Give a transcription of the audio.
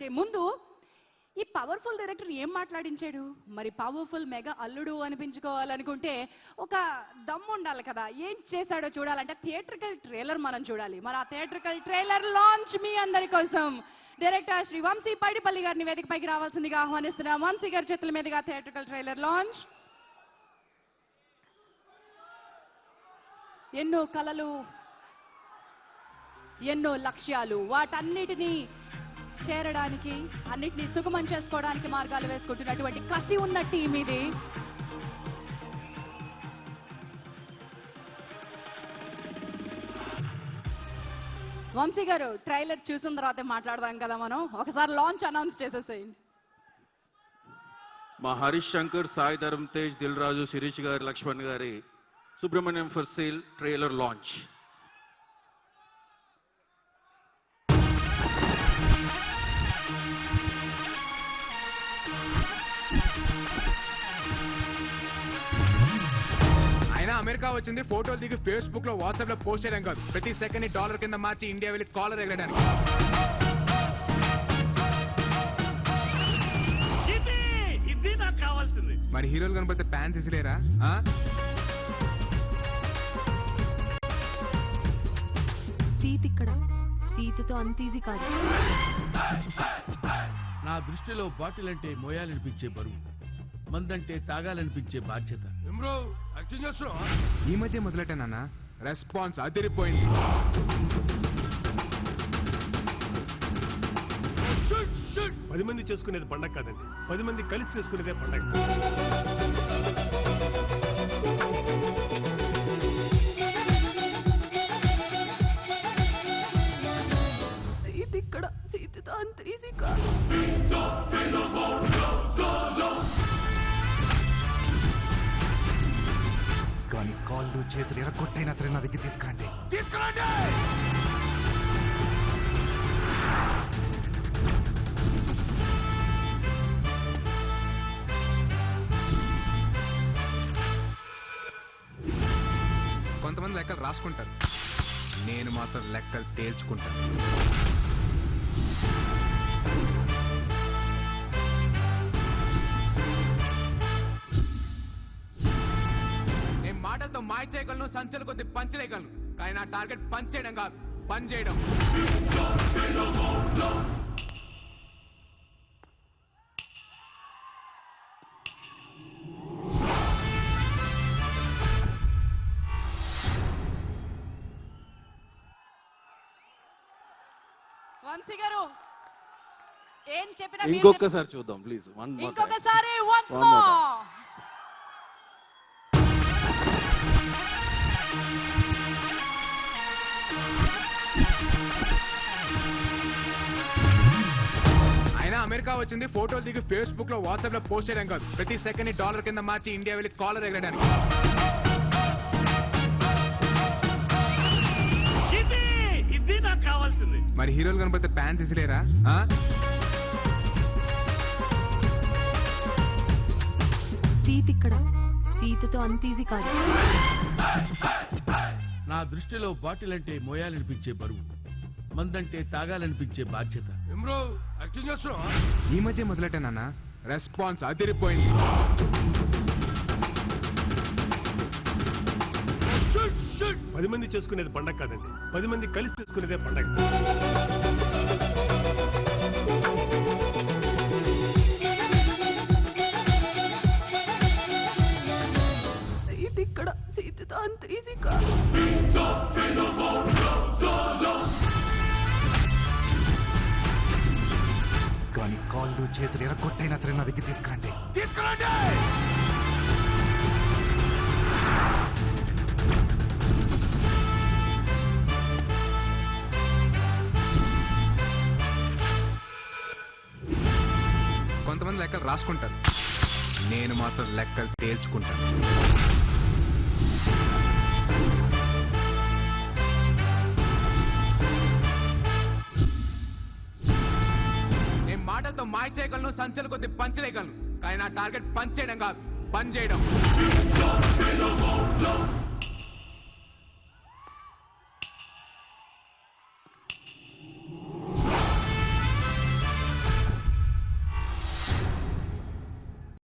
Okay, ముందు ఈ powerful director ఏం మాట్లాడించాడు? మరి పవర్ఫుల్ మెగా అల్లుడు అనిపించుకోవాలనుకుంటే ఒక దమ్ము ఉండాలి కదా. ఏం చేశాడో చూడాలంటే థియేట్రికల్ ట్రైలర్ మనం చూడాలి. మరి ఆ థియేట్రికల్ ట్రైలర్ లాంచ్ మీ అందరి కోసం డైరెక్టర్ శ్రీ వంశీ పైడిపల్లి గారిని వేదికపైకి రావాల్సిందిగా ఆహ్వానిస్తున్నాం. వంశీ గారి చేతుల మీదుగా థియేట్రికల్ ట్రైలర్ లాంచ్. ఎన్నో కలలు, ఎన్నో లక్ష్యాలు, వాటన్నిటినీ చేరడానికి, అన్నిటినీ సుగమం చేసుకోవడానికి మార్గాలు వేసుకుంటున్నటువంటి కసి ఉన్న టీం ఇది. వంశీ గారు, ట్రైలర్ చూసిన తర్వాత మాట్లాడదాం కదా మనం. ఒకసారి లాంచ్ అనౌన్స్ చేసేసేయండి. మా హరీష్ శంకర్, సాయి ధరమ్ తేజ్, దిల్ రాజు, శిరీష్ గారి, లక్ష్మణ్ గారి Subrahmanyam for sale trailer launch. America వచ్చింది ఫోటోలు దిగి ఫేస్బుక్ లో, వాట్సాప్ లో పోస్ట్ చేయడం కాదు, ప్రతి సెకండ్ డాలర్ కింద మార్చి ఇండియా వెళ్ళి కాలర్ ఎగరడానికి. ఇది నాకు కావాల్సింది. మరి హీరోలు కనపడితే ఫ్యాన్స్ ఇసిలేరా? సీట్ ఇక్కడ, సీటుతో అంత ఈజీ కాదు. నా దృష్టిలో బాటిల్ అంటే మోయాలనిపించే బరువు, మందంటే తాగాలనిపించే బాధ్యత. ఈ మధ్య మొదలెట్టానన్నా, రెస్పాన్స్ అదిరిపోయింది. పది మంది చేసుకునేది పండగ కాదండి, 10 మంది కలిసి చేసుకునేదే పండగ. సీట్ ఇక్కడ, సీటుతో అంత ఈజీ కాదు. కానీ కాళ్ళు చేతులు ఎరగొట్టైనా సరే నా దగ్గర తీసుకురండి. కొంతమంది లెక్కలు రాసుకుంటారు, నేను మాత్రం లెక్కలు తేల్చుకుంటాను. మాటలతో మాయ చేయగలను, సంచల కొద్ది పంచలేయగలను, కానీ నా టార్గెట్ పని చేయడం కాదు, పని చేయడం. వంశీ గారు ఏం చెప్పినా ఇంకొకసారి చూద్దాం ప్లీజ్. ఇంకొకసారి once more. అమెరికా వచ్చింది ఫోటోలు దిగి ఫేస్బుక్ లో, వాట్సాప్ లో పోస్ట్ చేయడం కాదు, ప్రతి సెకండ్ డాలర్ కింద మార్చి ఇండియా వెళ్ళి కాలర్ ఎగరడానికి. ఇది నాకు కావాల్సింది. మరి హీరోలు కనపడితే ఫ్యాన్స్ ఇసిలేరా? సీట్ ఇక్కడ, సీటుతో అంత ఈజీ కాదు. నా దృష్టిలో బాటిల్ అంటే మోయాలనిపించే బరువు, మందంటే తాగాలనిపించే బాధ్యత. ఈ మధ్య మొదలెట్టానన్నా, రెస్పాన్స్ అదిరిపోయింది. పది మంది చేసుకునేది పండగ కాదండి, 10 మంది కలిసి చేసుకునేదే పండగ. సీట్ ఇక్కడ, సీటుతో అంత ఈజీ కాదు. కానీ కాళ్ళు చేతులు ఎరగొట్టైనా సరే నా దగ్గర తీసుకురండి. కొంతమంది లెక్కలు రాసుకుంటారు, నేను మాత్రం లెక్కలు తేల్చుకుంటాను. మాటలతో మాయ చేయగలను, సంచల కొద్ది పంచలేయగలను, కానీ నా టార్గెట్ పని చేయడం కాదు, పని చేయడం.